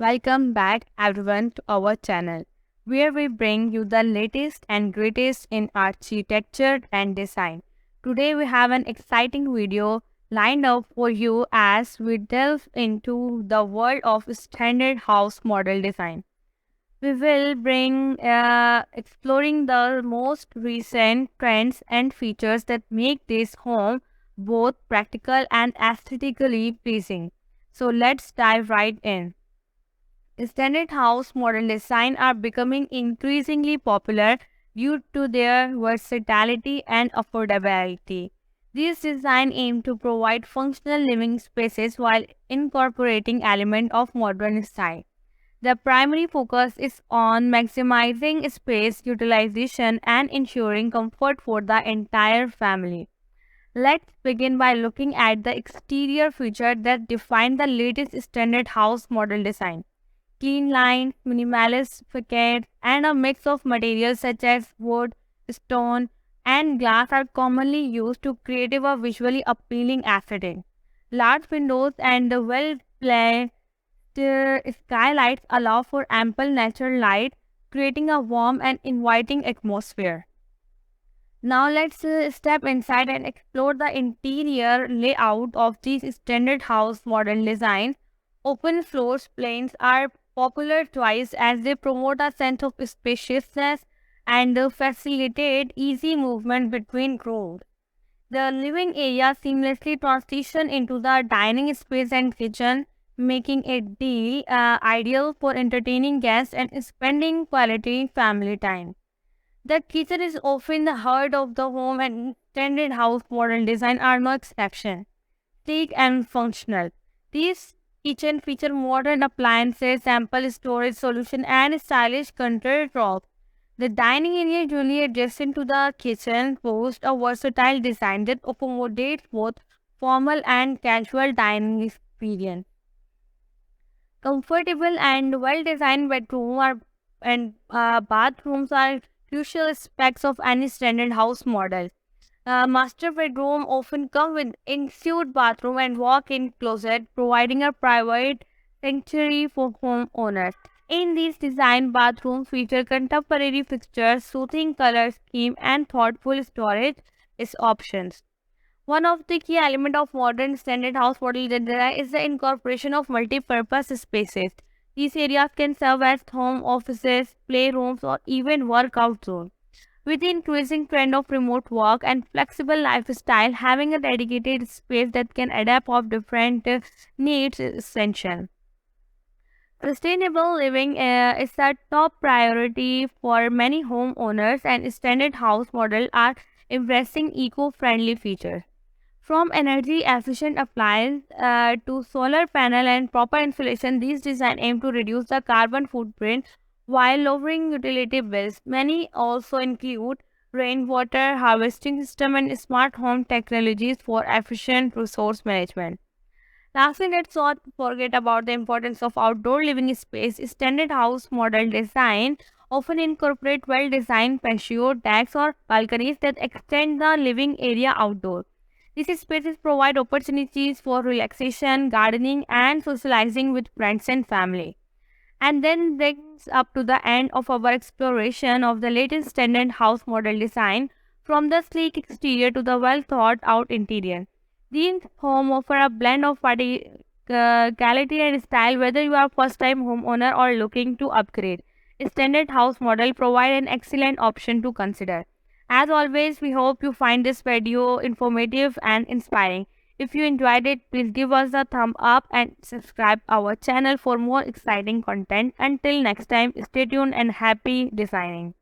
Welcome back everyone to our channel where we bring you the latest and greatest in architecture and design. Today we have an exciting video lined up for you as we delve into the world of standard house model design. We will bring exploring the most recent trends and features that make this home both practical and aesthetically pleasing. So let's dive right in. Standard house model design are becoming increasingly popular due to their versatility and affordability. These designs aim to provide functional living spaces while incorporating elements of modern style. The primary focus is on maximizing space utilization and ensuring comfort for the entire family. Let's begin by looking at the exterior features that define the latest standard house model design. Clean lines, minimalist facades, and a mix of materials such as wood, stone, and glass are commonly used to create a visually appealing aesthetic. Large windows and well-placed skylights allow for ample natural light, creating a warm and inviting atmosphere. Now let's step inside and explore the interior layout of these standard house model designs. Open floor plans are popular choice as they promote a sense of spaciousness and facilitate easy movement between rooms. The living area seamlessly transition into the dining space and kitchen, making it ideal for entertaining guests and spending quality family time. The kitchen is often the heart of the home, and standard house model design are no exception. Sleek and functional. These kitchen feature modern appliances, ample storage solution, and stylish countertops. The dining area usually adjacent to the kitchen boasts a versatile design that accommodates both formal and casual dining experience. Comfortable and well-designed bathrooms are crucial aspects of any standard house model. Master bedroom often come with ensuite bathroom and walk-in closet, providing a private sanctuary for homeowners. In these design, bathrooms feature contemporary fixtures, soothing color scheme, and thoughtful storage is options. One of the key elements of modern standard house model design is the incorporation of multi-purpose spaces. These areas can serve as home offices, playrooms, or even workout zones. With the increasing trend of remote work and flexible lifestyle, having a dedicated space that can adapt of different needs is essential. Sustainable living is a top priority for many homeowners, and standard house models are embracing eco-friendly features. From energy efficient appliance to solar panel and proper insulation, these designs aim to reduce the carbon footprint while lowering utility bills. Many also include rainwater harvesting system and smart home technologies for efficient resource management. Lastly, let's not forget about the importance of outdoor living space. Standard house model design often incorporate well-designed patio decks or balconies that extend the living area outdoor. These spaces provide opportunities for relaxation, gardening, and socializing with friends and family. And then brings up to the end of our exploration of the latest standard house model design, from the sleek exterior to the well thought out interior. These home offer a blend of quality and style, whether you are a first time homeowner or looking to upgrade. Standard house model provide an excellent option to consider. As always, we hope you find this video informative and inspiring. If you enjoyed it, please give us a thumb up and subscribe our channel for more exciting content. Until next time, stay tuned and happy designing.